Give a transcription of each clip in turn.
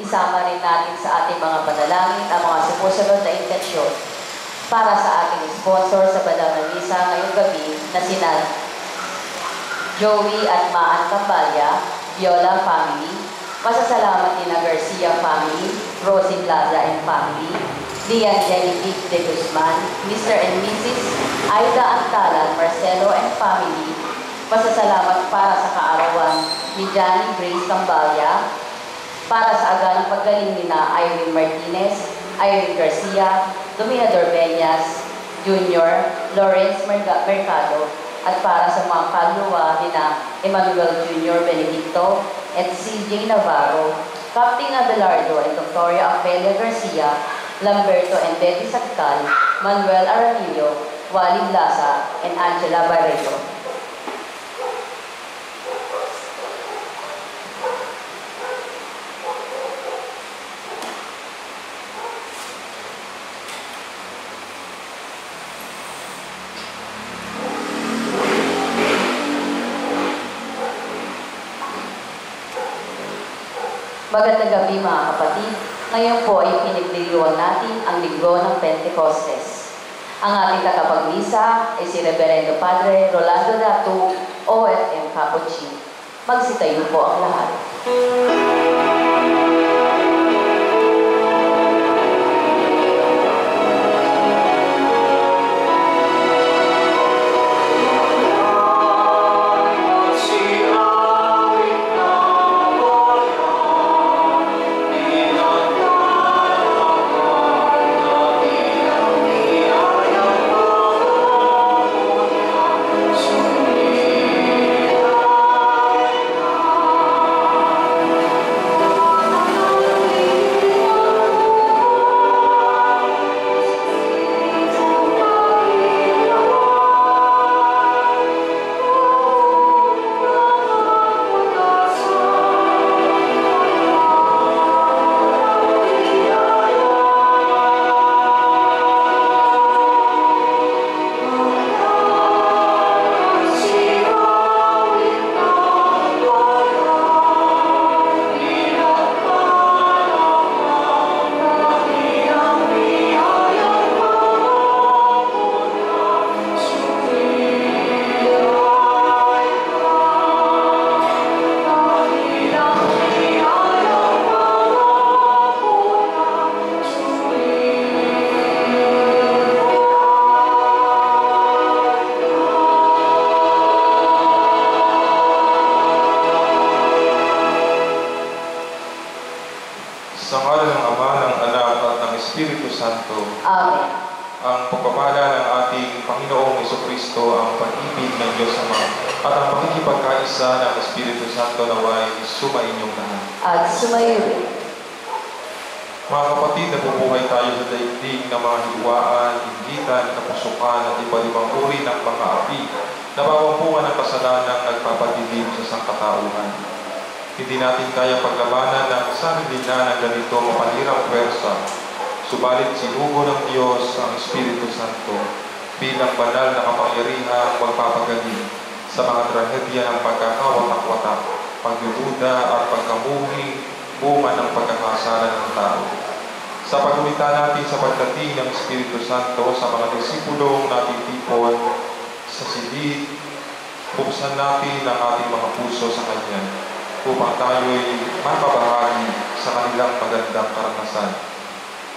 Isama rin natin sa ating mga panalangin ang mga sumusunod na intensyon para sa ating sponsor sa banal na misa ngayong gabi na sina Joey at Maan Cambalya, Viola family, masasalamat din na Garcia family, Rosie Plaza and family, Dian Jenny de Guzman, Mr. and Mrs. Aida Antalan, Marcelo and family, masasalamat para sa kaarawan ni Johnny Grace Cambalya, para sa aganang paggaling ni na Irene Martinez, Irene Garcia, Dominador Beñas, Jr., Lawrence Mercado, at para sa mga kaluluwa ni na Emmanuel Jr. Benedicto at CJ Navarro, Captain Abelardo and Victoria Amelia Garcia, Lamberto and Betty Saktal, Manuel Aramillo, Wally Blasa, and Angela Barreto. Magandang gabi mga kapatid. Ngayon po ay pinagliliwan natin ang linggo ng Pentecostes. Ang ating tagapagmisa ay si Reverendo Padre Rolando Datu, OFM Capuchin. Magsitayo po ang lahat. Mga kapatid, nabubuhay tayo sa daigdig ng mga hiwaan, inggitan, kapusukan at iba-ibang uri ng pang-aapi na bawang ng kasalanang nagpapadilim sa sangkatauhan. Hindi natin kaya paglabanan ng sarili na ng ganito mapanirang pwersa. Subalit sinugo ng Diyos ang Espiritu Santo bilang banal na kapangyarihang magpapagaling sa mga trahedya ng pagkakawatak-watak, pagdududa at pagkamuhi, bunga ng pagkakasala ng tao. Sa pagumita natin sa pagdating ng Espiritu Santo sa mga disipulong natitipon sa silid, buksan natin ang ating mga puso sa Kanya upang tayo'y mapabahagi sa kanilang magandang karanasan.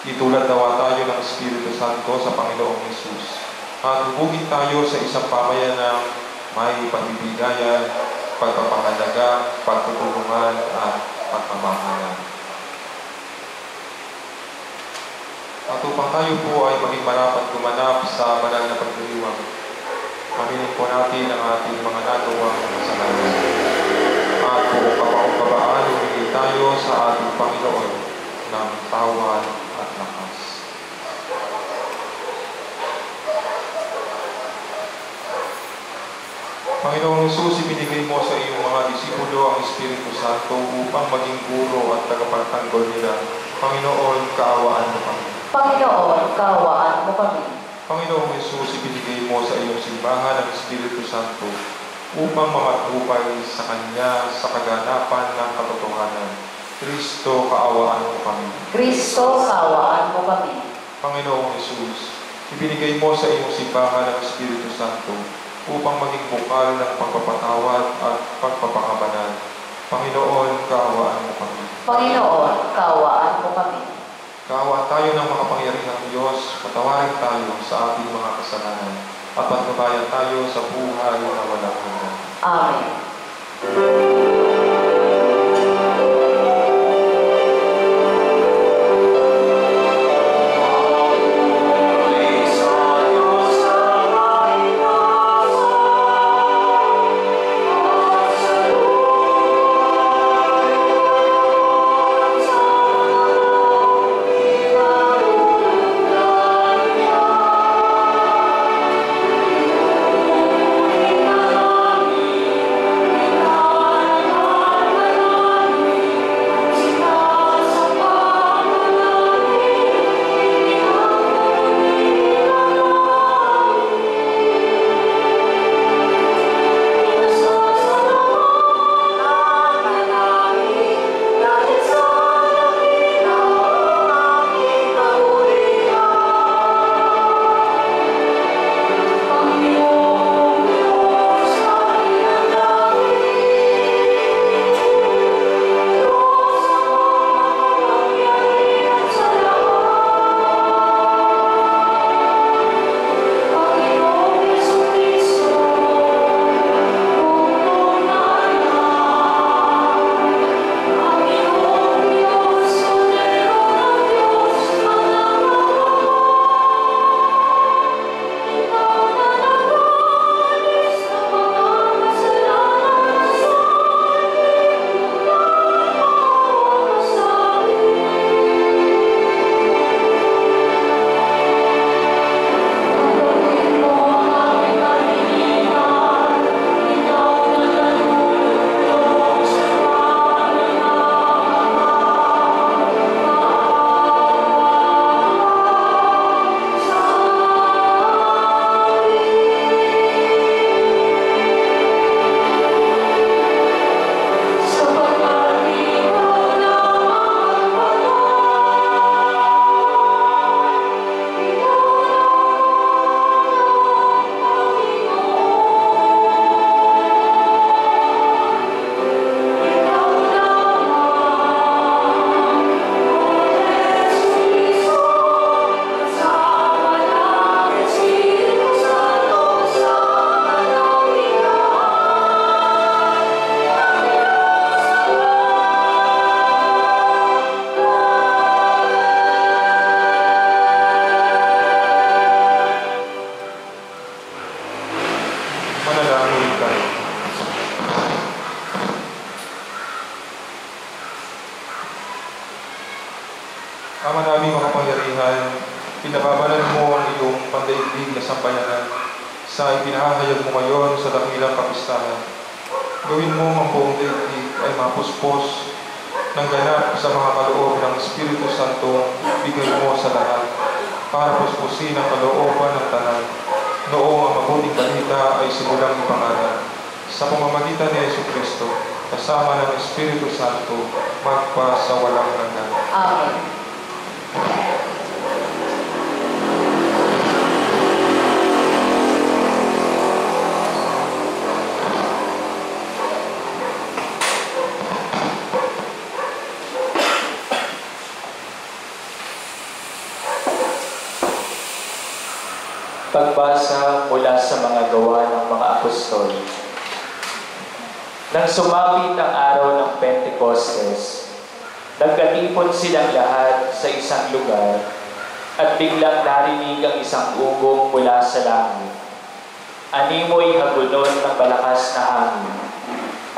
Itulad nawa tayo ng Espiritu Santo sa Panginoong Hesus at hubugin tayo sa isang pamayanang may pagbibigayan, pagpapahalaga, pagtutulungan at pagmamahalan. At upang tayo po ay maging marapat gumanap sa banal na pagdiriwang, aminin po natin ang ating mga nagawang kasalanan. At buong kapakumbabaan, humingi tayo sa ating Panginoon ng tawad at lakas. Panginoong Hesus, ibinigay mo sa iyong mga disipulo ang Espiritu Santo upang maging guro at tagapagtanggol nila. Panginoon, kaawaan mo kami. Panginoon, kaawaan mo kami. Panginoong Hesus, ibinigay mo sa iyong simbahan ang Espiritu Santo upang mamatupay sa Kanya sa kaganapan ng katotohanan. Kristo, kaawaan mo kami. Kristo, kaawaan mo kami. Panginoong Hesus, ibinigay mo sa iyong simbahan ang Espiritu Santo upang maging bukal ng pagpapatawad at pagpapakabanal. Panginoon, kaawaan mo kami. Panginoon, kaawaan mo kami. Kaawaan tayo ng makapangyarihang Diyos, patawarin tayo sa ating mga kasalanan at patnubayan tayo sa buhay na walang hanggan. Amen. Ama namin makapangyarihan, pinababalan mo ang iyong pandaigdig na sambayanan sa ipinahahayag mo ngayon sa dakilang kapistahan. Gawin mo ang buong daigdig ay mapuspos ng ganap sa mga kaloob ng Espiritu Santo, bigay mo sa lahat, para puspusin ang kalooban ng tanan, noong ang mabuting balita ay simulang ipangalan. Sa pamamagitan ni Jesucristo, kasama ng Espiritu Santo, magpa sa walang hanggan. Amen. Pagbasa mula sa mga gawa ng mga apostol. Nang sumapit ang araw ng Pentecostes, nagkatipon silang lahat sa isang lugar at biglang narinig ang isang ugong mula sa langit. Animoy hagunon ng malakas na hangin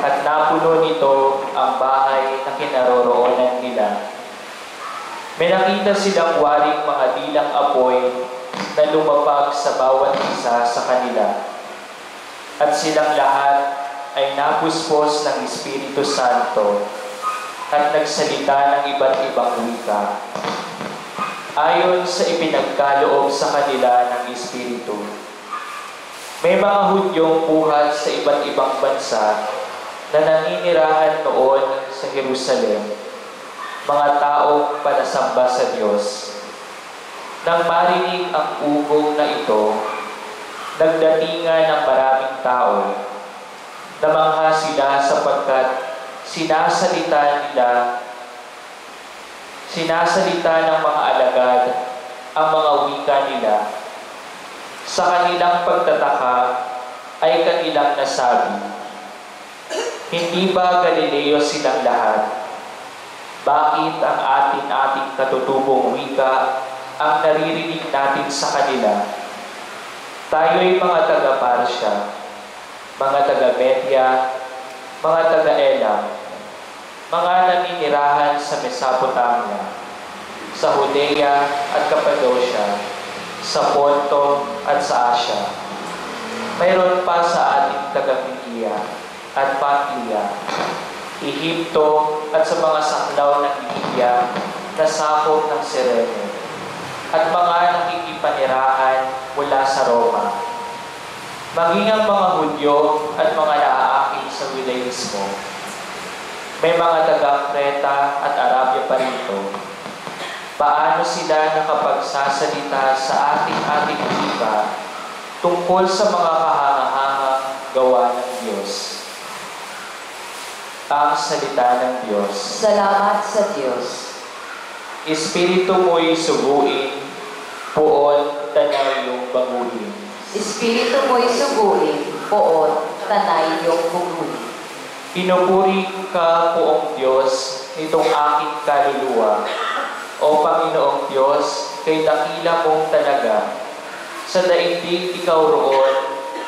at napuno nito ang bahay na kinaroroonan nila. May nakita silang waring mga dilang apoy na lumapag sa bawat isa sa kanila. At silang lahat ay napuspos ng Espiritu Santo at nagsalita ng iba't ibang wika, ayon sa ipinagkaloob sa kanila ng Espiritu. May mga Hudyong buhat sa iba't ibang bansa na naninirahan noon sa Jerusalem. mga taong panasamba sa Diyos. Nang marinig ang ugong na ito, nagdatingan ng maraming tao. Namangha sila sapagkat sinasalita ng mga alagad ang mga wika nila. Sa kanilang pagtataka ay kanilang nasabi, "Hindi ba Galileo silang lahat? Bakit ang ating katutubong wika ang naririnig natin sa kanila? Tayo'y mga taga-Parsya, mga taga-Media, mga taga-Elam, mga naninirahan sa Mesopotamia, sa Judea at Cappadocia, sa Ponto at sa Asia. Mayroon pa sa ating taga-Phrygia at Pamphylia, Ehipto at sa mga saklaw ng Libya na sakop ng Cyrene, at mga nakikipanirahan mula sa Roma. Maging ang mga Hudyo at mga naaakit sa Judaismo. May mga taga-Creta at Arabia pa rito. Paano sila nakapagsasalita sa ating wika tungkol sa mga kahangahangang gawa ng Diyos?" Ang salita ng Diyos. Salamat sa Diyos. Espiritu mo'y suguin, poon tanay iyong baguhin. Espiritu mo'y suguin, poon, tanay iyong buguhin. Pinupuri ka, poong Diyos, nitong aking kaluluwa. O Panginoong Diyos, kay dakila mong talaga. Sa daigdig ikaw roon,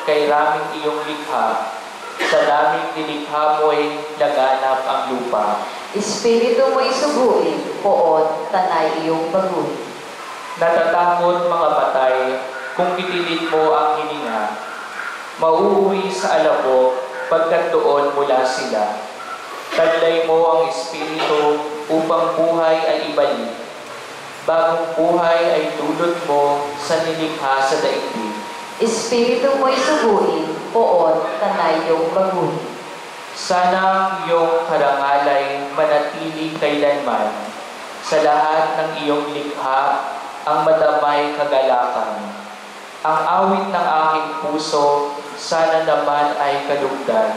kay raming iyong likha. Sa daming nilikha mo'y laganap ang lupa. Espiritu mo'y suguin, poon, tanay iyong baguhin. Natatakot mga patay, kung itilid mo ang hininga. Mauuwi sa alabok, pagkat doon mula sila. Taglay mo ang Espiritu upang buhay ay ibalik. Bagong buhay ay dulot mo sa nilikha sa daigdig. Espiritu mo'y suguin, poon, tanay iyong baguhin. Sana iyong karangalay manatili kailanman. Sa lahat ng iyong likha, ang madamay kagalakan. Ang awit ng aking puso, sana naman ay kalugdan,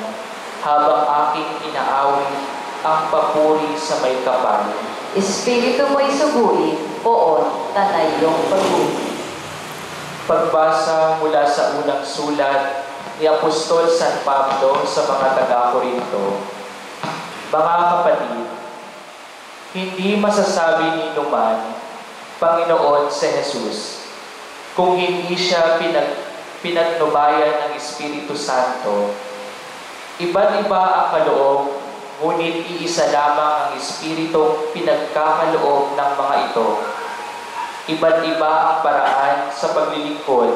habang aking inaawit ang papuri sa may kapal. Espiritu mo'y suguin, poon, tanay iyong baguhin. Pagbasa mula sa unang sulat ni Apostol San Pablo sa mga taga-Korinto. Mga kapatid, hindi masasabi ni numan Panginoon si Jesus kung hindi siya pinagnubayan ng Espiritu Santo. Iba't iba ang kaloob, ngunit iisa lamang ang Espiritong pinagkakaloob ng mga ito. Iba't iba ang paraan sa paglilingkod,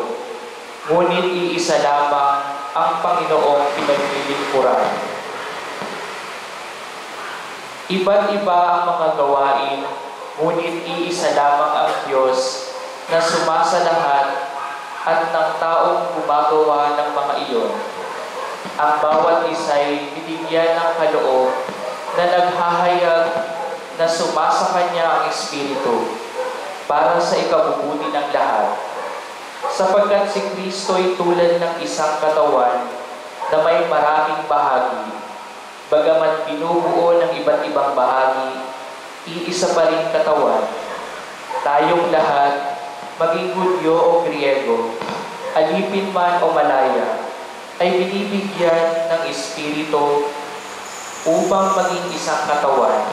ngunit iisa lamang ang Panginoong pinaglilingkuran. Iba't iba ang mga gawain, ngunit iisa lamang ang Diyos na sumasalahat at ng taong gumagawa ng mga iyon. Ang bawat isa'y binigyan ng kaloob na naghahayag na sumasa kanya ang Espiritu para sa ikabubuti ng lahat. Sapagkat si Kristo'y tulad ng isang katawan na may maraming bahagi, bagamat binubuo ng iba't ibang bahagi, iisa pa rin katawan. Tayong lahat, maging Hudyo o Griego, alipin man o malaya, ay binibigyan ng Espiritu upang maging isang katawan.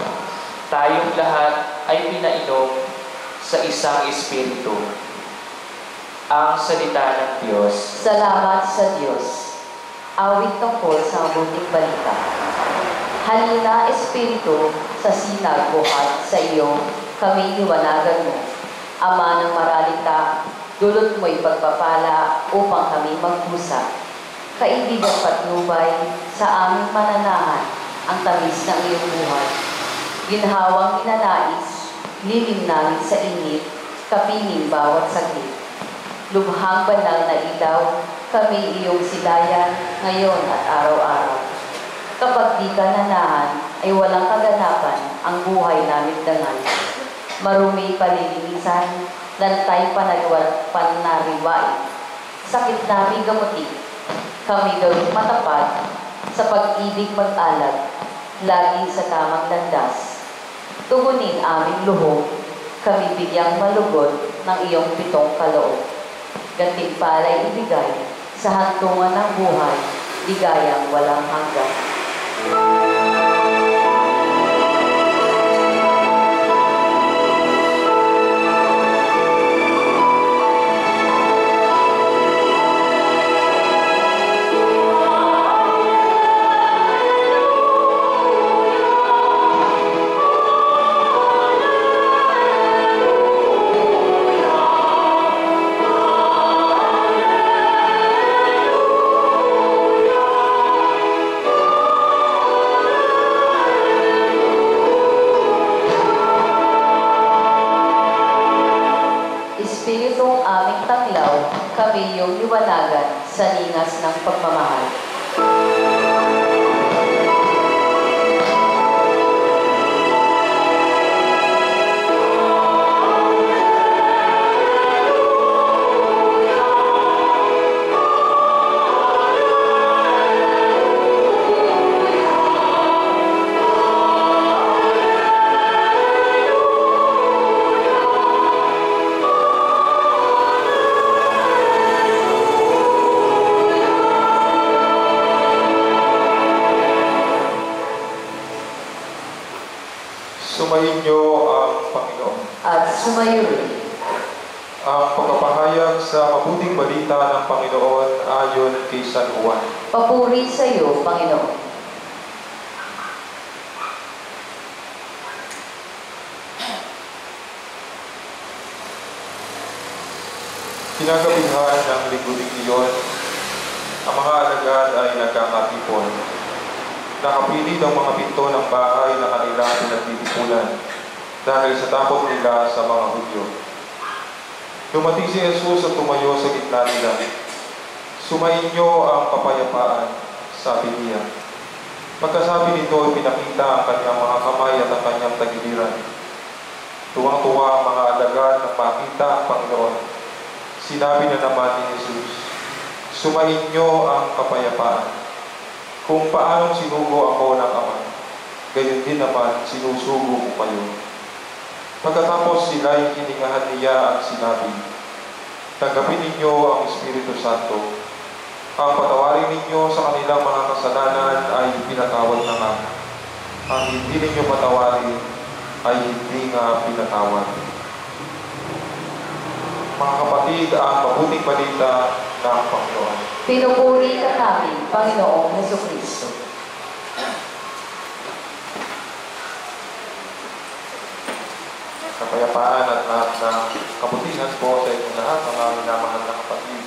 Tayong lahat ay pinainom sa isang Espiritu. Ang salita ng Diyos. Salamat sa Diyos. Awit tungkol sa mabuting balita. Halina, Espiritu, sa sinag buhat sa iyo, kami liwanagan mo. Ama ng maralita, dulot mo'y pagpapala upang kami magpusa. Kaibigan patnubay, sa aming mananahan, ang tamis ng iyong buhay. Ginhawang inanais, lilim namin sa init, kapiling bawat saglit. Lubhang banal na ilaw, kami iyong silayan, ngayon at araw-araw. Kapag di ka nanahan, ay walang kaganapan ang buhay namin dangal. Marumi palilinisan, lantay panariwain, sakit namin gamuti, kami gawing matapat, sa pag-ibig mag-alag, lagi sa tamang landas. Tugunin aming luhog, kami bigyang malugod ng iyong 7 kaloob. Gantimpala'y ibigay sa hantungan ng buhay, ligayang walang hanggan. Espiritong aming tanglaw, kami iyong liwanagan sa lingas ng pagmamahal. Sumayin niyo ang Panginoon. At sumayo rin. Ang pagpapahayag sa mabuting balita ng Panginoon ayon kay San Juan. Papuri sa iyo, Panginoon. Kinagabihan ng lingguling iyon, ang mga alagad ay nagkakatipon. Nakapilit ang mga pinto ng bahay na kanilang pinagtitipulan dahil sa takot nila sa mga Hudyo. Dumating si Jesus at tumayo sa gitna nila. Sumayin niyo ang kapayapaan, sabi niya. Pagkasabi nito, pinakita ang kanyang mga kamay at ang kanyang tagiliran. Tuwang-tuwa ang mga alagad na makita ang Panginoon. Sinabi na naman ni Jesus, sumayin niyo ang kapayapaan. Kung paanong sinugo ako ng Ama, gayon din naman sinusugo ko kayo. Pagkatapos sila'y hiningahan niya at sinabi, tanggapin ninyo ang Espiritu Santo. Ang patawarin ninyo sa kanilang mga kasalanan ay pinatawad na nga. Ang hindi ninyo patawarin ay hindi nga pinatawad. Mga kapatid, ang mabuting balita ng Panginoon. Pinupuri ka namin, Panginoong Hesukristo. Kapayapaan at lahat ng kabutihan po sa inyong lahat, mga minamahal na kapatid.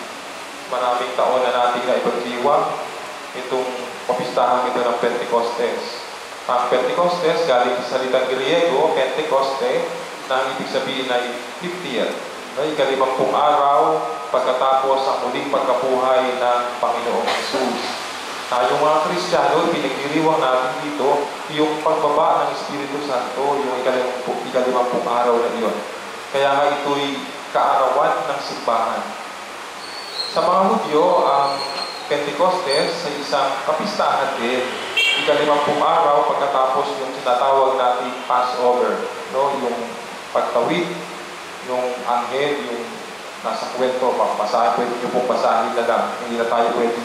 Maraming taon na natin na ipagdiwang itong papistahan ito ng Pentecostes. Ang Pentecostes, galing sa salitang Griego, Pentecoste, na ang ibig sabihin ay 50th. Ay 50 araw pagkatapos ang muling pagkabuhay ng Panginoong Jesus. Yung mga Kristiyano, pinagdiriwang natin dito yung pagbaba ng Espiritu Santo, yung 50 araw na iyon. Kaya nga ito'y kaarawan ng simbahan. Sa mga Hudyo, ang Pentecostes sa isang kapistahan din. 50 araw pagkatapos yung tinatawag natin Passover, no? Yung pagtawid, yung anghel, yung nasa kwento, pwede nyo pong basahin na lang. Hindi na tayo pwede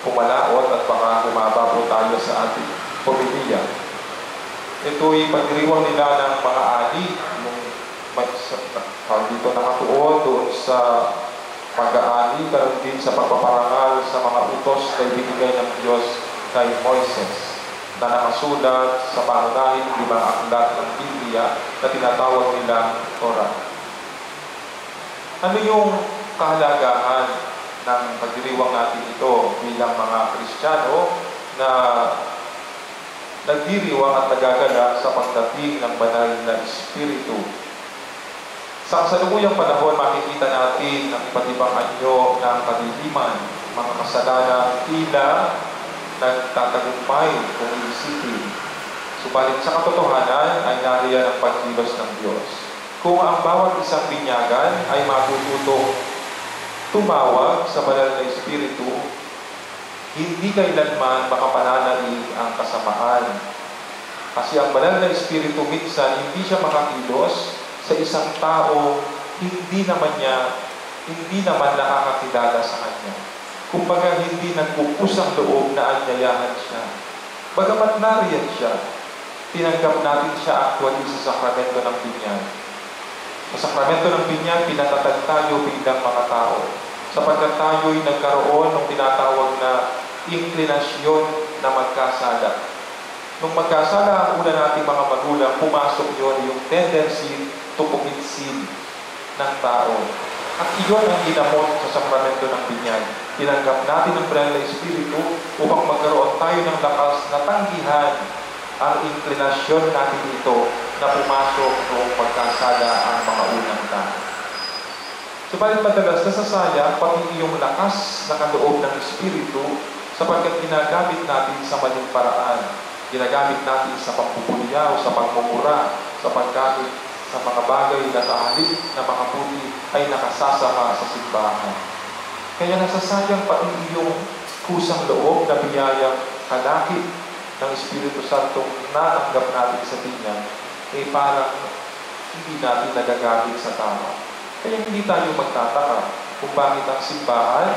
pumalaot at baka humaba po tayo sa ating pamilya. Ito'y pagdiriwang nila ng mga ali, yung dito nakatuon doon sa pag-aali, karoon din sa pagpaparangal sa mga utos na ibinigay ng Diyos kay Moises, na nakasulat sa pangunahing 5 aklat ng Biblia na tinatawag nilang Torah. Ano yung kahalagahan ng pagdiriwang natin ito bilang mga Kristiyano na nagdiriwang at nagagalak sa pagdating ng banal na Espiritu? Sa kasalukuyang panahon, makikita natin ang iba't ibang anyo ng kadiliman, mga kasalanan tila nagtatagumpay kung iisipin. Subalit sa katotohanan ay nariyan ang pagkilos ng Diyos. Kung ang bawat isang binyagan ay matututong tumawag sa banal na Espiritu, hindi kailanman makapananalig ang kasamaan. Kasi ang banal na Espiritu minsan hindi siya makakilos sa isang tao hindi naman nakakakilala sa Kanya. Kumbaga hindi nagpupusang loob na anyayahan siya. Bagamat nariyan siya, tinanggap natin siya actually sa sakramento ng binyag. Sa sakramento ng binyag, pinatatag tayo bilang mga tao. Sapagkat tayo'y nagkaroon ng tinatawag na inklinasyon na magkasala. Nung magkasala ang una nating mga magulang, pumasok yon yung tendency to commit sin ng tao. At iyon ang ginamot sa sakramento ng binyag. Tinanggap natin ang banal na Espiritu upang magkaroon tayo ng lakas na tanggihan ang inklinasyon natin ito na pumasok noong magkasala ang mga unang tao. Subalit madalas nasasayang pati iyong lakas na kaloob ng Espiritu sapagkat ginagamit natin sa maling paraan. Ginagamit natin sa pagpupulyaw, sa pagmumura, sa paggamit sa mga bagay na kahit na mga puti ay nakasasama sa simbahan. Kaya nasasayang pati iyong kusang loob na biyayang kalakip ng Espiritu Santo na tanggap natin sa binyag, parang hindi natin nagagamit sa tama. Kaya hindi tayo magtataka kung bakit ang simbahan,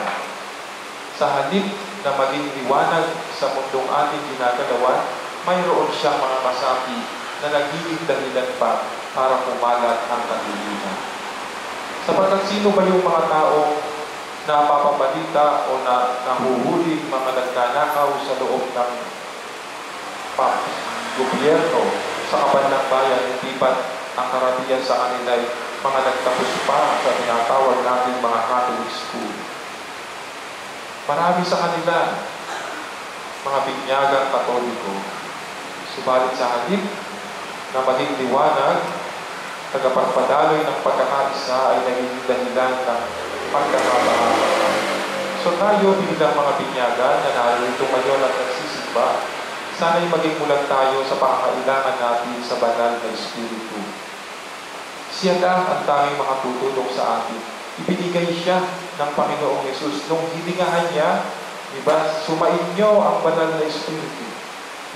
sa halip na maging liwanag sa mundong ating ginagalawan, mayroon siyang mga kasapi na nagiging dahilan pa para kumalat ang kadiliman. Sapagkat sino ba yung mga tao na papabalita o na nahuhuli mga nagnanakaw sa loob ng gobyerno sa kabanang bayan, hindi pa ang karamihan sa kanila ay mga nagtapos pa sa tinatawag natin mga Catholic school. Marami sa kanila, mga binyagang Katoliko. Subalit sa halip na maging liwanag, tagapagpadaloy ng pagkakaisa ay naging dahilan ng pagkakabahan. So tayo bilang mga binyagan na narito ngayon at nagsisimba, sana'y maging mulat tayo sa pangangailangan natin sa banal na Espiritu. Siya lang ang tanging makatutulong sa atin. Ibinigay siya ng Panginoong Yesus nung hiningahan niya, diba? Sumainyo ang banal na Espiritu.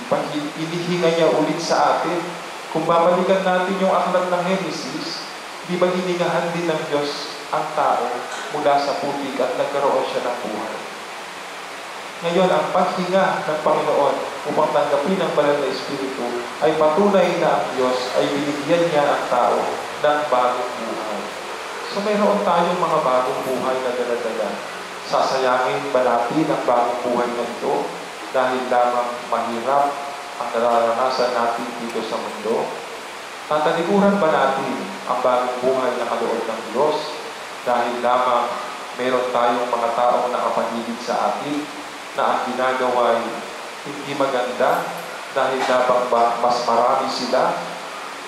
Diba? Inihinga niya ulit sa atin. Kung babalikan natin yung aklat ng Genesis, di ba hiningahan din ng Diyos ang tao mula sa putik at nagkaroon siya ng buhay. Ngayon, ang paghinga ng Panginoon upang tanggapin ang banal na Espiritu ay patunay na ang Diyos ay binigyan niya ang tao ng bagong buhay. So mayroon tayong mga bagong buhay na daladala. Sasayangin ba natin ang bagong buhay na ito dahil lamang mahirap ang nararanasan natin dito sa mundo? Tatalikuran ba natin ang bagong buhay na kaloob ng Diyos dahil lamang meron tayong mga taong nakapaligid sa atin na ang ginagawa ay hindi maganda dahil lamang ba mas marami sila?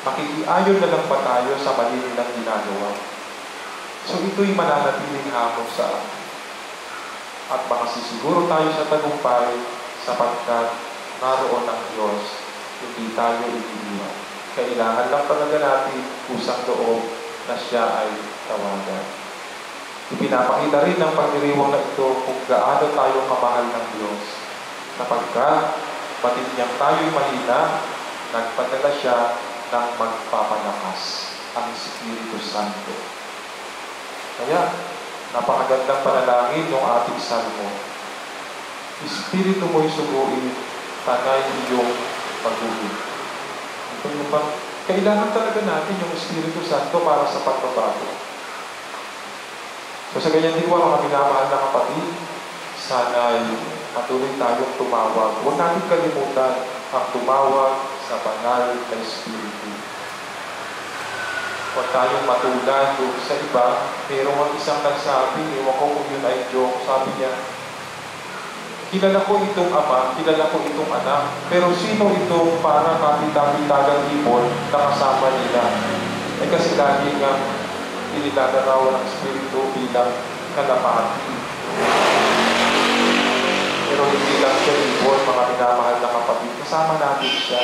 Makikiayon na lang ba tayo sa mali nilang ginagawa? So ito'y mananatiling hamon sa atin. At makasisiguro tayo sa tagumpay sapagkat naroon ang Diyos, hindi tayo iniiwan. Kailangan lang talaga natin kusang loob na siya ay tawagan. Ipinapakita rin ng pagdiriwang na ito kung gaano tayo kamahal ng Diyos. Sapagkat batid niyang tayo'y mahina, nagpadala siya ng magpapalakas ang Espiritu Santo. Kaya, napakagandang panalangin ng ating salmo. Espiritu mo'y suguin, tanay iyong pag-uwi. Kailangan talaga natin yung Espiritu Santo para sa pagbabago. So sa ganyan din mga minamahal na kapatid, sana'y patuloy tayong tumawag. Huwag natin kalimutan ang tumawag sa banal na Espiritu. Huwag tayong matulan doon sa iba. Pero ang isang nagsabi, ewan ko kung yun ay joke, sabi niya, kilala ko itong ama, kilala ko itong anak, pero sino itong para kapitag-itagang ibon na kasama nila? Kasi lagi nga inilalarawan ng Espiritu bilang kalapati. Pero hindi lang siya ibon, mga minamahal na kapatid. Kasama natin siya.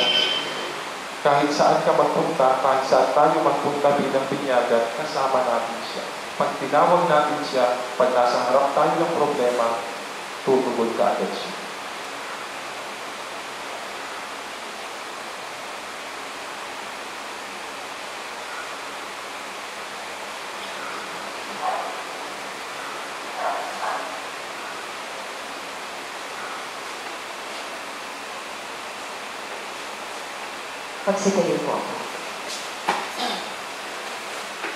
Kahit saan ka magpunta, kahit saan tayo magpunta bilang binyagan, kasama natin siya. Pag tinawag natin siya, pag nasa harap tayo ng problema, tutugon ka agad siya. Pagsitayo po.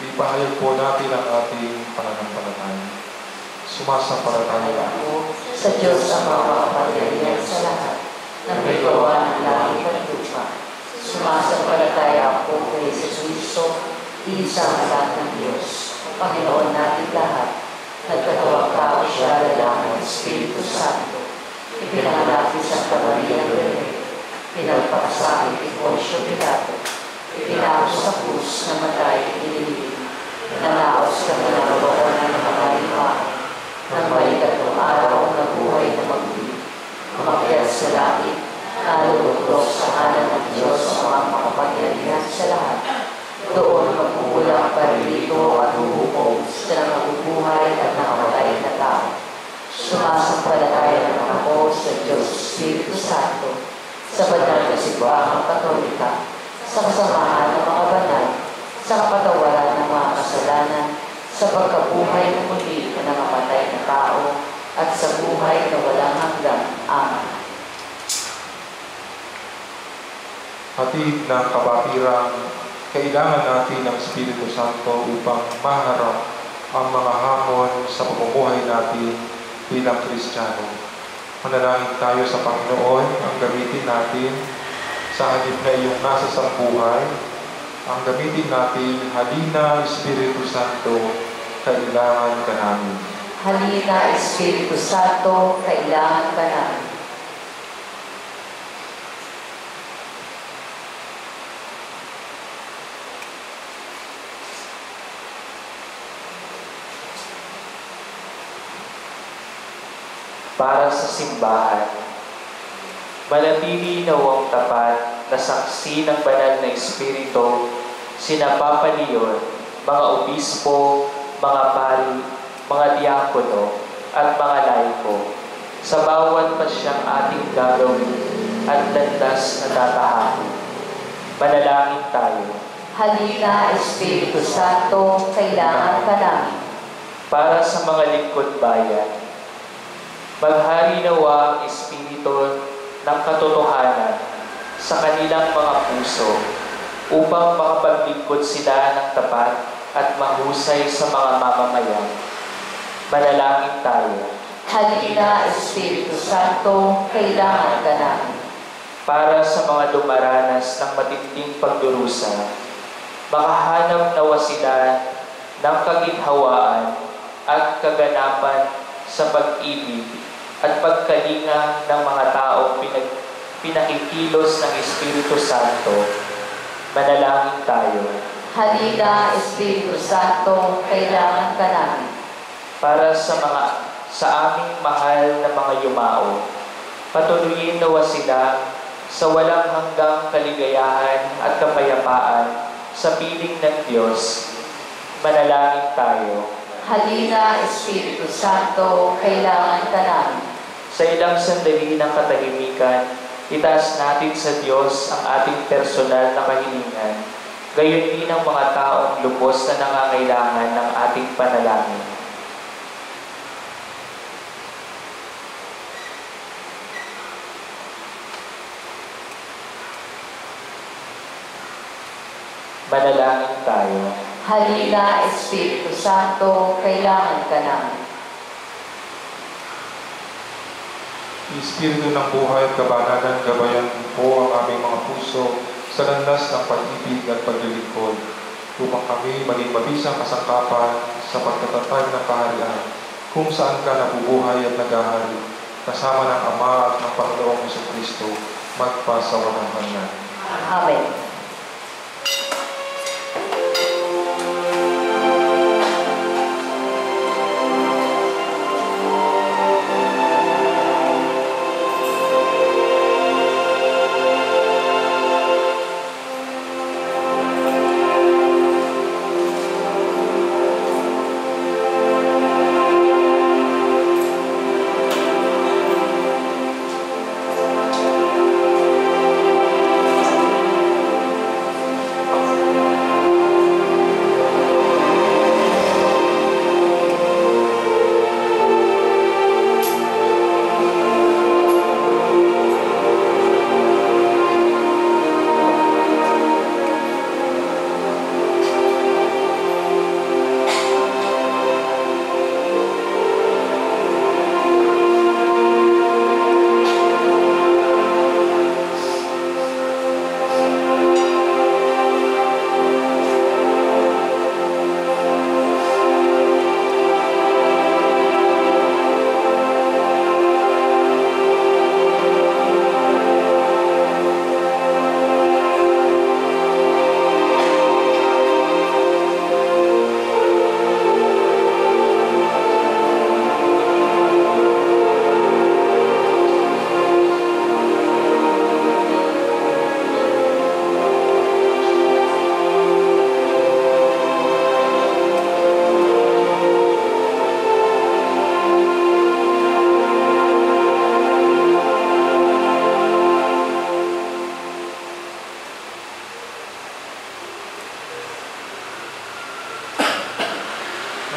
Ipahayag po natin ang ating pananampalataya. Sumasampalataya ako Sa Diyos ang makapangyarihan sa lahat, na may gawa ng langit at lupa. Sumasampalataya ako kay Jesucristo, isang anak ng Diyos, Panginoon natin lahat. Nagkatawang tao siya lalaki ng Espiritu Santo. Ipinanganak sa Maria ng Bebe. Pinagpakasakit ni Poncio Pilato. Ipinako sa krus na matay inilibing. Nanaos kami ng kabawalan ng mga limahan. Nang may ikatlong araw na buhay na maguli. Umakyat sa langit, nalulugdok sa kanan ng Diyos ang mga makapangyarihan sa lahat. Doon magkukulang parilito at huhukom sa nakabubuhay at nakamatay na tao. Sumasampalataya naman ako sa Diyos Espiritu Santo, sa banal na simbahang Katolika, sa kasamahan ng mga banal, sa kapatawaran ng mga kasalanan, sa pagkabuhay ng muli na nangamatay na tao, at sa buhay na walang hanggan. Amen. hatid ng kabakirang kailangan natin ng Espiritu Santo upang maharap ang mga hamon sa pamumuhay natin bilang Kristiyano. Manalangin tayo sa Panginoon, ang gamitin natin sa halip na iyong nasa sambuhay. Ang gamitin natin, halina Espiritu Santo, kailangan ka namin. Halina Espiritu Santo, kailangan ka namin. Para sa simbahan, manatili nawang tapat na saksi ng banal na Espiritu, sina Papa Leon, mga obispo, mga pari, mga diakono, at mga laiko, sa bawat pasyang ating gagawin at landas na tatahakin. Manalangin tayo. Halina Espiritu Santo, kailangan ka namin. Para sa mga lingkod bayan, maghari nawa ang Espiritu ng katotohanan sa kanilang mga puso upang makapaglingkod sila ng tapat at mahusay sa mga mamamayan. Manalangin tayo. Halina Espiritu Santo, kailangan ka namin. Para sa mga dumaranas ng matinding pagdurusa, makahanap nawa sila ng kaginhawaan at kaganapan sa pag-ibig at pagkalinga ng mga taong pinakikilos ng Espiritu Santo. Manalangin tayo. Halina Espiritu Santo, kailangan ka namin. Para sa aming mahal na mga yumao, patuloyin nawa sila sa walang hanggang kaligayahan at kapayapaan sa piling ng Diyos. Manalangin tayo. Halina Espiritu Santo, kailangan ka namin. Sa ilang sandali ng katahimikan, itaas natin sa Diyos ang ating personal na kahilingan, gayon din ang mga taong lubos na nangangailangan ng ating panalangin. Manalangin tayo. Halina Espiritu Santo, kailangan ka namin. Espiritu ng buhay at kabanalan, gabayan po ang aming mga puso sa landas ng pag-ibig at paglilingkod, upang kami maging mabisang kasangkapan sa pagtatatag ng kaharian, kung saan ka nabubuhay at naghahari, kasama ng Ama at ng Panginoong Jesucristo, magpasawalang hanggan. Amen.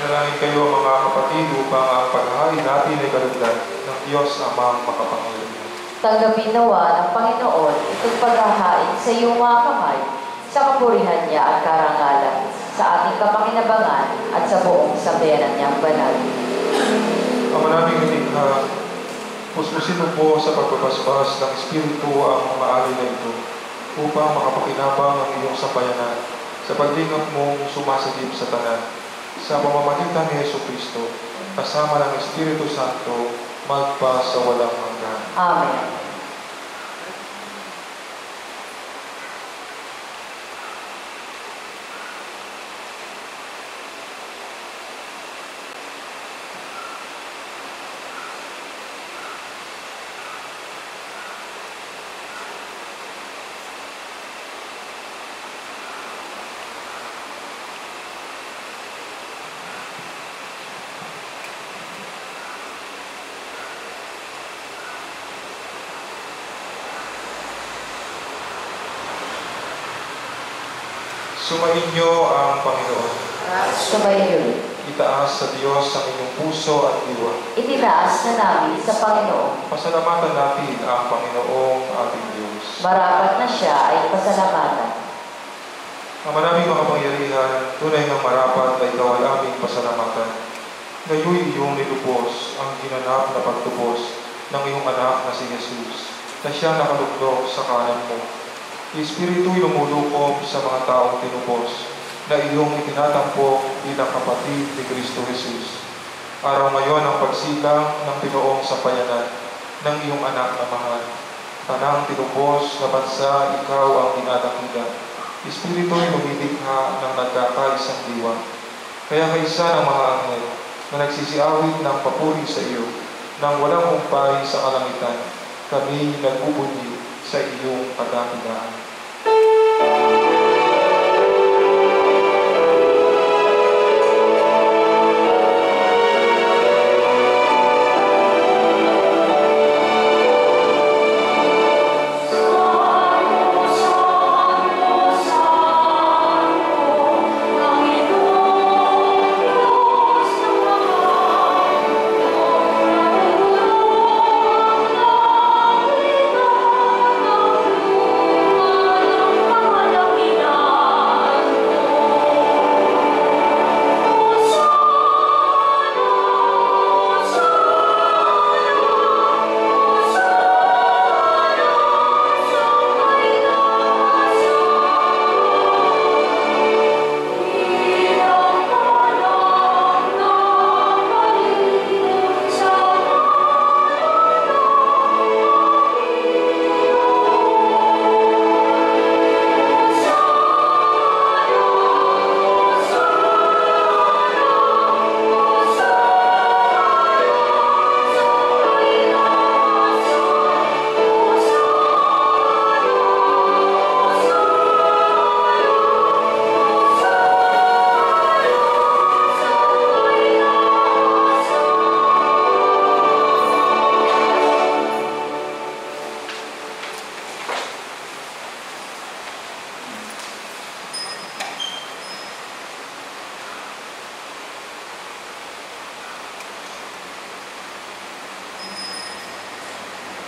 Manalangin kayo mga kapatid upang ang paghahain natin ay kalugdan ng Diyos Amang makapangyarihan. Tanggapin nawa ng Panginoon itong paghahain sa iyong mga kamay, sa kapurihan niya at karangalan, sa ating kapakinabangan at sa buong sambayanan niyang banal. Ama naming nilikha, puspusin mo po sa pagbabasbas ng Espiritu ang mga alay na ito upang makapakinabang ang iyong sambayanan sa paglingap mong sumasagip sa tanan. Sa pamamagitan ni Jesucristo, kasama ng Espiritu Santo, magpa sa walang hanggan. Amen. Sumainyo ang Panginoon. Sumainyo. Itaas sa Diyos ang inyong puso at diwa. Itinaas na namin sa Panginoon. Pasalamatan natin ang Panginoong ating Diyos. Marapat na siya ay pasalamatan. Ang maraming makapangyarihan, tunay ng marapat na ikaw ay aming pasalamatan. Ngayon iyong nilubos ang ginanap na pagtubos ng iyong anak na si Jesus, na siya nakaluklok sa kanan mo. Espiritu'y lumulukob sa mga taong tinubos na iyong itinatampok bilang kapatid ni Kristo Jesus. Araw ngayon ang pagsilang ng Pinoong Sambayanan ng iyong anak na mahal. Tanang tinubos na bansa, ikaw ang dinadakila. Espiritu'y lumilikha ng nagkakaisang diwa. Kaya kaisa ng mga anghel na nagsisiawit ng papuri sa iyo, nang walang humpay sa kalangitan, kami nagbubunyi sa iyong kadakilaan.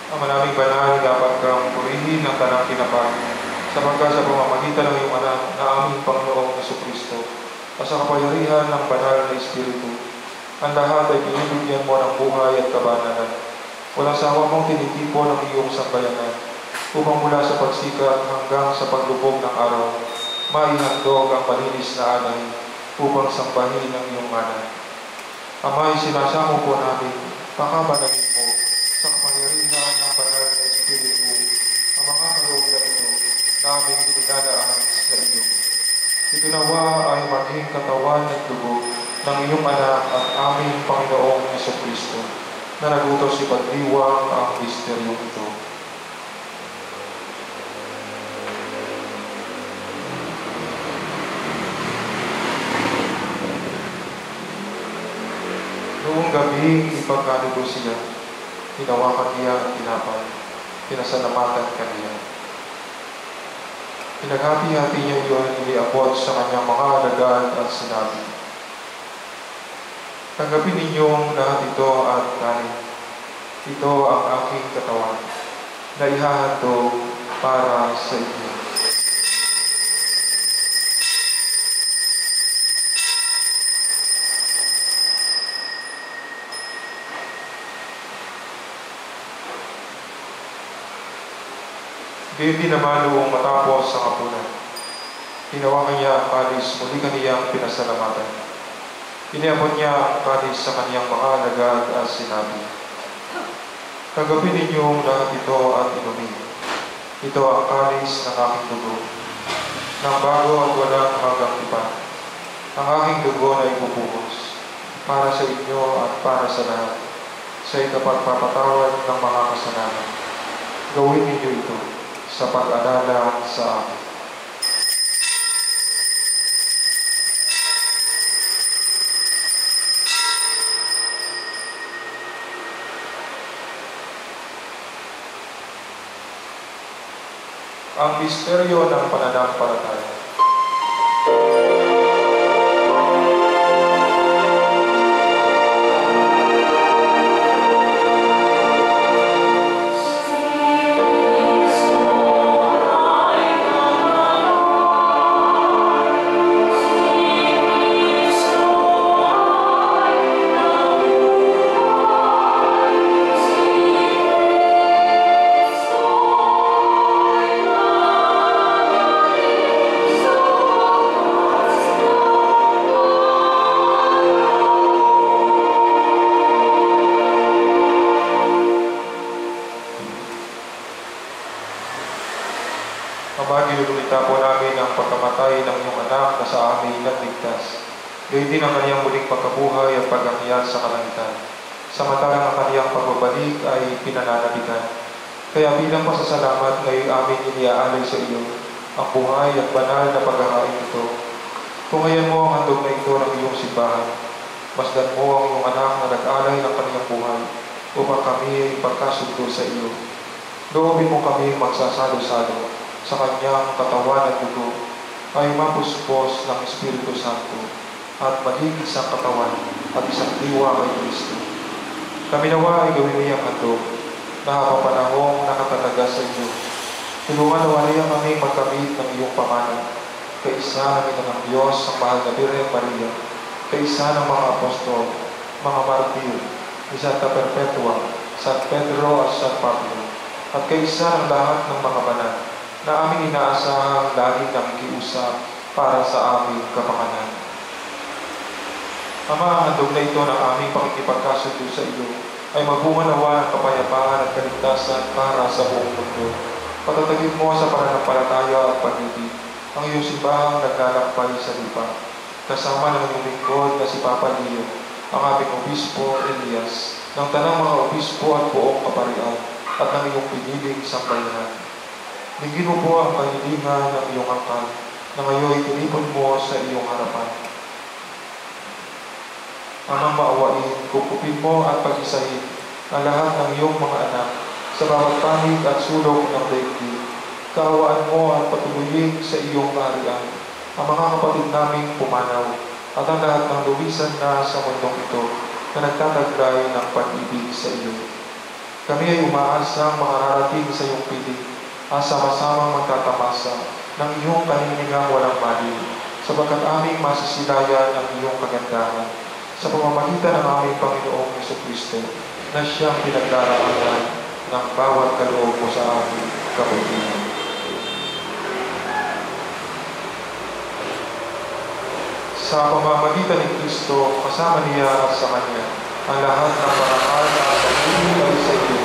Ang maraming banal, dapat kang purihin ng tanang kinapag, sapagkat sa pamamagitan ng iyong anak na aming Panginoong Jesucristo, at sa kapangyarihan ng banal na Espiritu, ang lahat ay binibigyan mo ng buhay at kabanalan. Walang sawa mong tinitipon ang iyong sambayanan, upang mula sa pagsikat hanggang sa paglubog ng araw, maihandog ang malinis na anay upang sambahin ang iyong anak. Amay, sinasamo po namin, pakabanalin mo sa kapangyarihan ng banal na Espiritu ang mga kaloob na ito namin dinadaan sa iyo. Ito nawa ay maging katawan at dugo ng iyong anak at aming Panginoong Jesucristo na nagutos ipagdiwang ang misteryong ito. Noong gabi, ipagkanulo siya. Hinawakan niya ang tinapay. Pinasalamatan kaniya. Pinaghati-hati niya iyon, iniabot sa kanyang mga alagad at sinabi, Tanggapin ninyong lahat ito at kanin. Ito ang aking katawan na ihahandog para sa inyo. Gayon din naman noong matapos sa hapunan. Hinawakan niya ang kalis, muli kaniyang pinasalamatan. Iniabot niya ang kalis sa kaniyang mga alagad at sinabi, "Tanggapin ninyong lahat ito at inumin. Ito ang kalis ng aking dugo, ng bago at walang hanggang tipan. Ang aking dugo na ibubuhos para sa inyo at para sa lahat, sa ikapagpapatawad ng mga kasalanan. Gawin ninyo ito sa pag-alala sa akin." Ang misteryo ng pananampalataya. Ginulita po namin ang pagkamatay ng iyong anak na sa amin nagligtas. Gayon din ang kaniyang muling pagkabuhay at pag-akyat sa kalangitan. Samantalang ang kaniyang pagbabalik ay pinananabikan. Kaya bilang pasasalamat ngayon amin iniaalay sa iyo ang buhay at banal na paghahain ito. Tungayan mo ang handog na ito ng iyong simbahan. Masdan mo ang iyong anak na nag-alay ng kaniyang buhay upang kami ay ipagkasundo sa iyo. Loobin mo kami magsasalo-salo sa kanyang katawan at dugo ay mapuspos ng Espiritu Santo at maging isang katawan at isang diwa kay Kristo. Kami nawa ay gawin niyang handog na habang panahong nakatalaga sa iyo. Tulungan nawa niya kami magkamit ng iyong pangalan, kaisa ng Ina ng Diyos, ang mahal na Birhen Maria, kaisa ng mga apostol, mga martir, ni Santa Perpetua, San Pedro at San Pablo, at kaisa ng lahat ng mga banal na aming inaasahang laging nakikiusap para sa aming kapakanan. Ama, ang handog na ito ng aming pakikipagkasundo sa iyo ay magbunga nawa ng kapayapaan at kaligtasan para sa buong mundo. Patatagin mo sa pananampalataya at pag-ibig ang iyong simbahang naglalakbay sa lupa, kasama ng iyong lingkod na si Papa Leo, ang aming obispo Elias, ng tanang mga obispo at buong kaparian, at ng iyong piniling sambayanan. Lingin mo po ang kahilingan ng iyong angkan na ngayon tinipon mo sa iyong harapan. Amang maawain, kukupin mo at pag-isahin ang lahat ng iyong mga anak sa bawat panig at sulok ng daigdig. Kaawaan mo at patuloyin sa iyong kaharian ang mga kapatid naming pumanaw at ang lahat ng luwisan na sa mundong ito na nagtataglay ng pag-ibig sa iyo. Kami ay umaasang makakarating sa iyong piling at sama-samang magtatamasa ng iyong kahilingang walang maliw, sapagkat aming masisilayan ang iyong kagandahan sa pamamagitan ng aming Panginoong Jesucristo na siyang pinagdaraanan ng bawat kaloob mo sa aming kabutihan. Sa pamamagitan ni Kristo, kasama niya at sa Kanya, ang lahat ng parangal na pag-ibig ay sa iyo,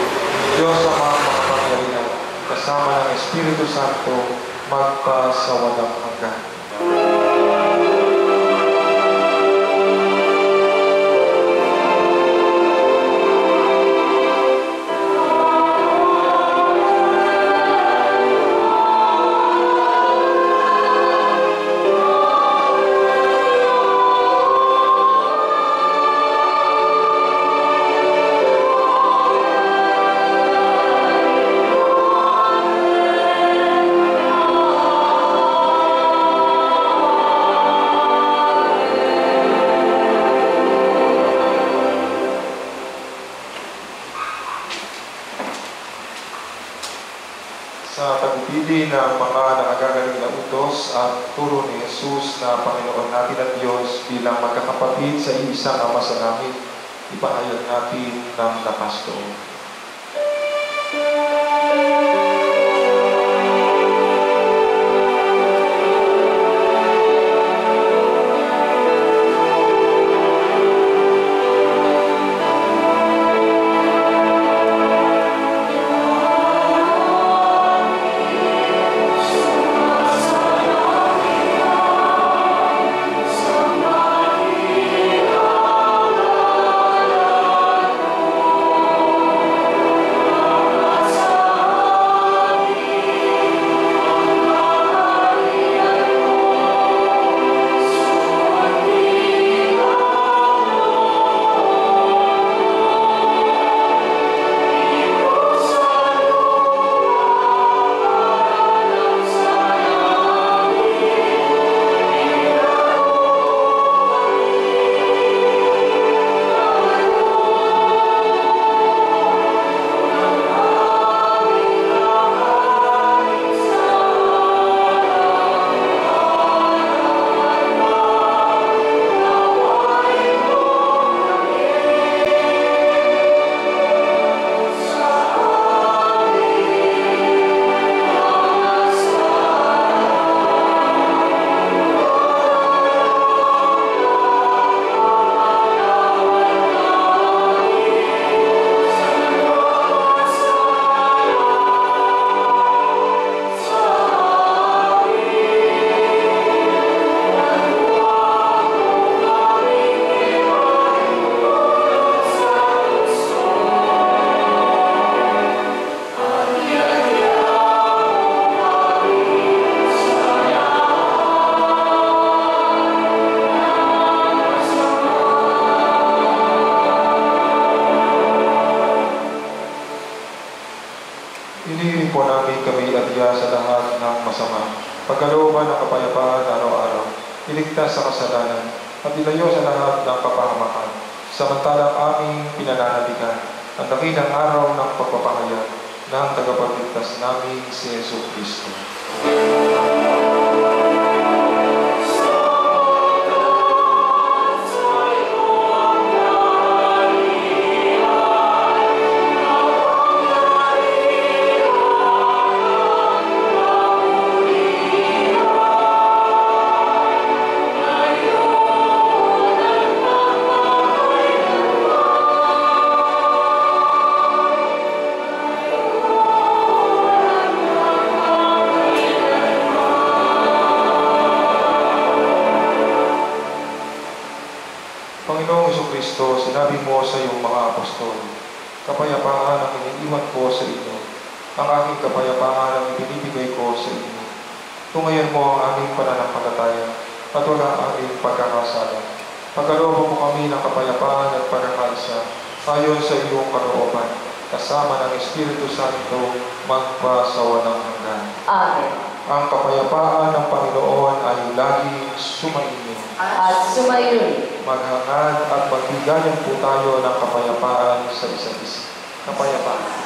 Diyos ang mga makapangyarihan, kasama ng Espiritu Santo, magpa sa walang hanggan. din ang mga nakagagaling na utos at turo ni Jesus na Panginoon natin at Diyos bilang magkakapatid sa iisang Ama sa langit. Ipahayag natin ng lakas loob. Inihiling po namin kami adya sa lahat ng masama, pagkalooban ng kapayapaan araw-araw, iligtas sa kasalanan, at ilayo sa lahat ng kapahamakan, samantalang aming pinananaligan ang dakilang araw ng pagpapahayag ng tagapagligtas namin si Yesu Cristo. Panginoong Jesucristo, sinabi mo sa iyong mga apostol, kapayapaan ang iniiwan ko sa inyo, ang aking kapayapaan ang ibinibigay ko sa inyo. Tungayan mo ang aming pananampalataya at wag ang aming pagkakasala. Pagkalooban mo kami ng kapayapaan at pagkakaisa ayon sa iyong kalooban, kasama ng Espiritu Santo magpasawalang hanggan. Amen. Ang kapayapaan ng Panginoon ay laging sumainyo. At sumayon. Maghangad at magbigayan po tayo ng kapayapaan sa isa't isa. Kapayapaan.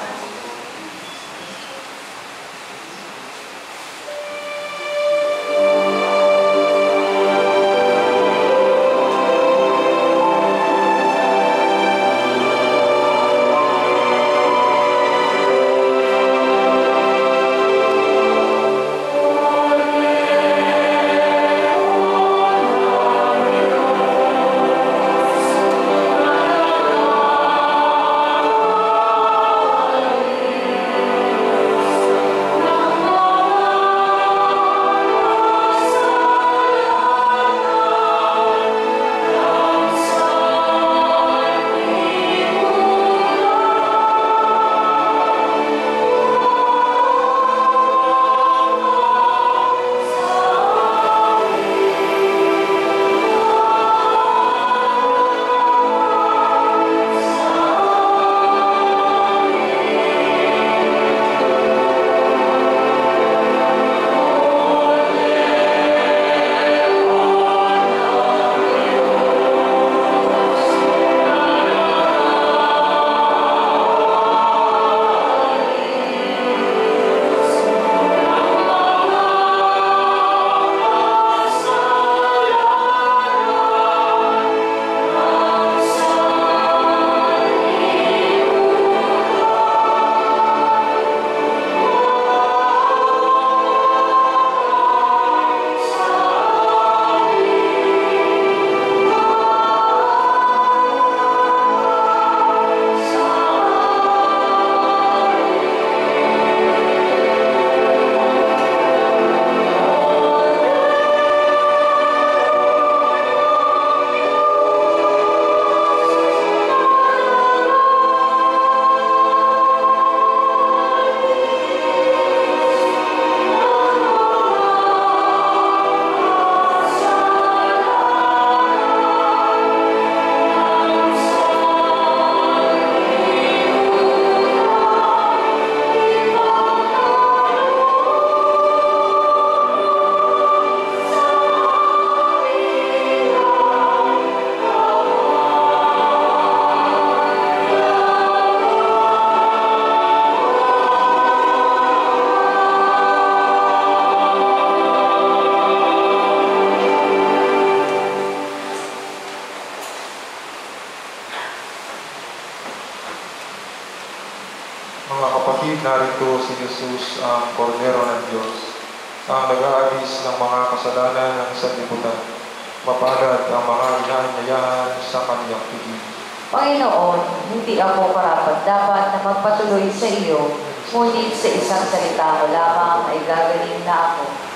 kapatid, narito si Jesus ang Kordero ng Diyos, ang nag-aalis ng mga kasalanan ng sanlibutan. Mapalad ang mga inaanyayahan sa kaniyang piging. Panginoon, hindi ako karapat-dapat na magpatuloy sa iyo, ngunit sa isang salita mo lamang ay gagaling na ako.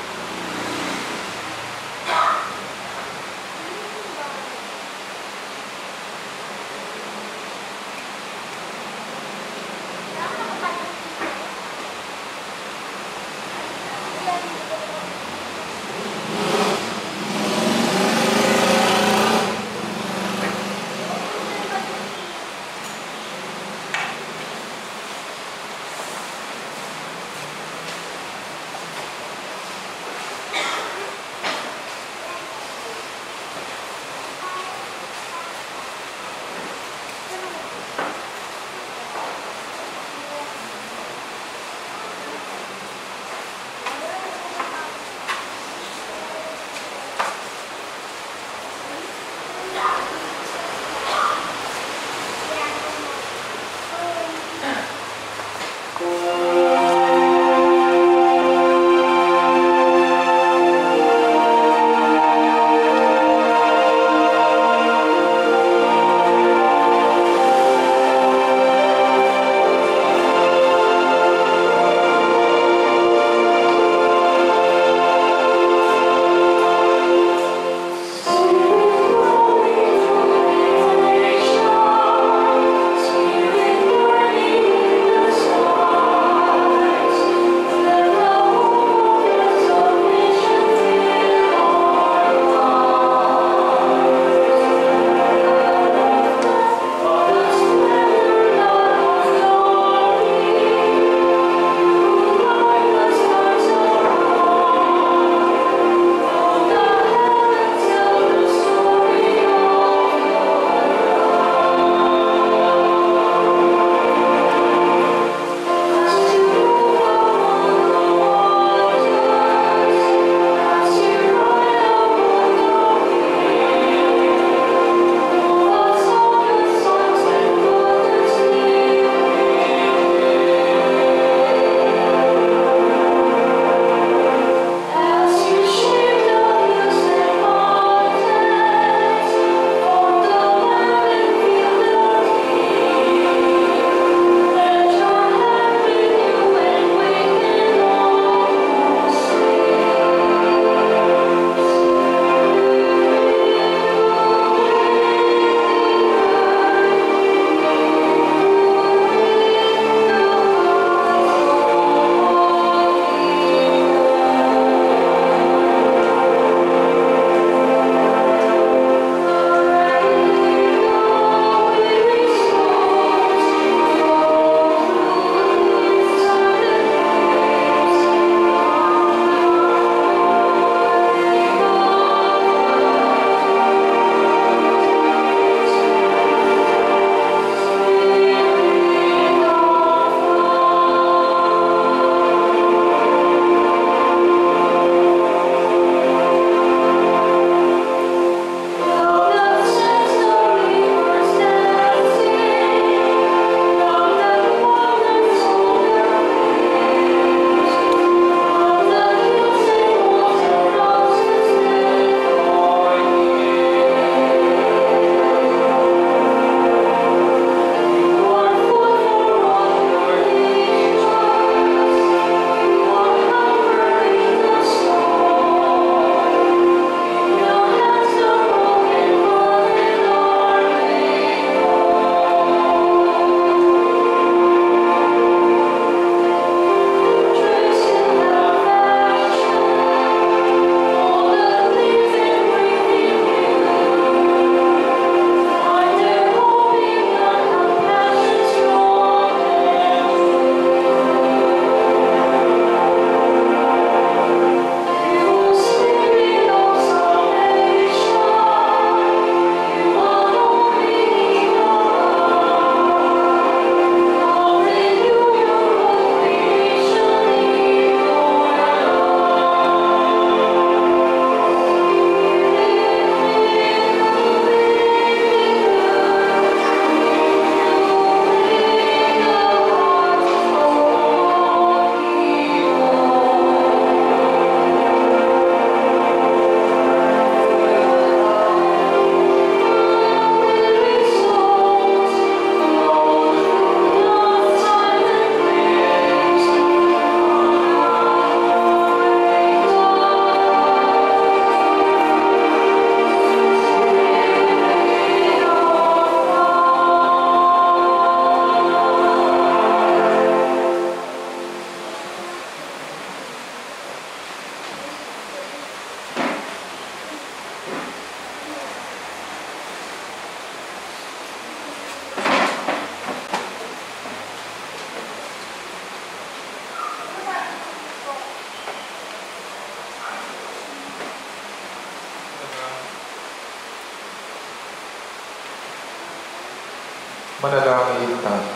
Manalangin tayo.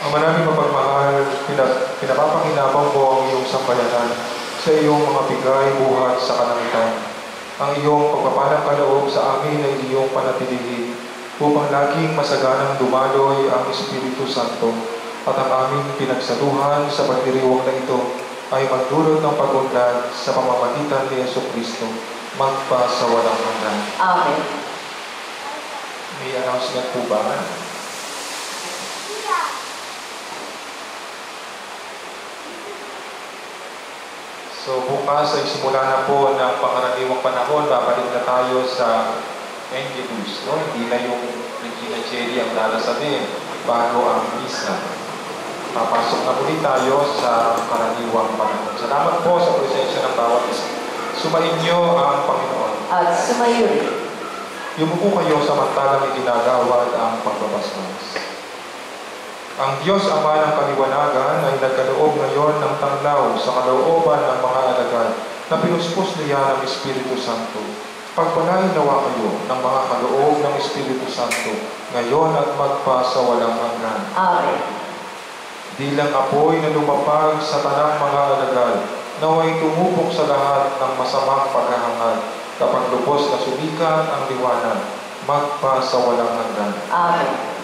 Ang maraming mapagmahal, pinapapakinabang mo ang iyong sambayanan sa iyong mga bigay buhat sa kalangitan. Ang iyong pagpapalang kaloob sa amin ay iyong panatilihin upang laging masaganang dumaloy ang Espiritu Santo at ang aming pinagsaluhan sa pagdiriwang na ito ay magdulot ng pag-unlad sa pamamagitan ni Jesucristo magpa sa walang hanggan. Amen. May announcement po ba? So bukas ay simula na po ng pangaraniwang panahon, babalik na tayo sa Angelus, no? Hindi na yung Regina Cherry ang lalasanin bago ang misa. Papasok na muli tayo sa karaniwang panahon. Salamat po sa presensya ng bawat isa. Sumain niyo ang Panginoon. At sumayo rin. Yumuko kayo samantalang iginagawad ang pagbabasmas. Ang Diyos Ama ng Kaliwanagan ay nagkaloob ngayon ng tanglaw sa kalooban ng mga alagad na pinuspos niya ng Espiritu Santo. Pagpalain nawa kayo ng mga kaloob ng Espiritu Santo ngayon at magpa sa walang hanggan. Amen. Dilang apoy na lumapag sa tanang mga alagad, naway tumupok sa lahat ng masamang paghahangad kapag lubos na sumikat ang liwanag, magpa sa walang hanggan. Amen.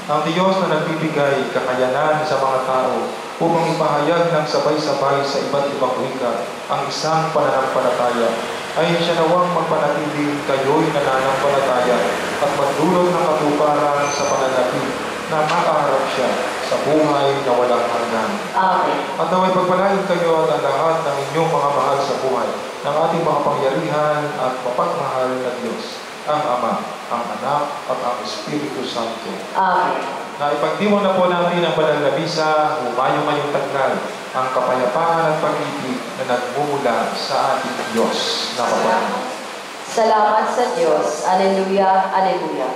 Ang Diyos na nagbibigay kakayanan sa mga tao upang ipahayag ng sabay-sabay sa iba't ibang wika ang isang pananampalataya, ay siya nawang magpanatili kayo'y nananampalataya at magdulot ng katuparan sa pananatili na makaharap siya sa buhay na walang hanggan. Amen. At naway pagpalain kayo at ang lahat ng inyong mga mahal sa buhay ng ating mga pangyarihan at mapagmahal na Diyos, ang Ama, ang Anak, at ang Espiritu Santo. Amen. Na ipagdiwang na po natin ang banal na misa, humayo kayong taglay, ang kapayapaan at pag-ibig na nagmumula sa ating Diyos na Panginoon. Salamat sa Diyos. Alleluia, alleluia.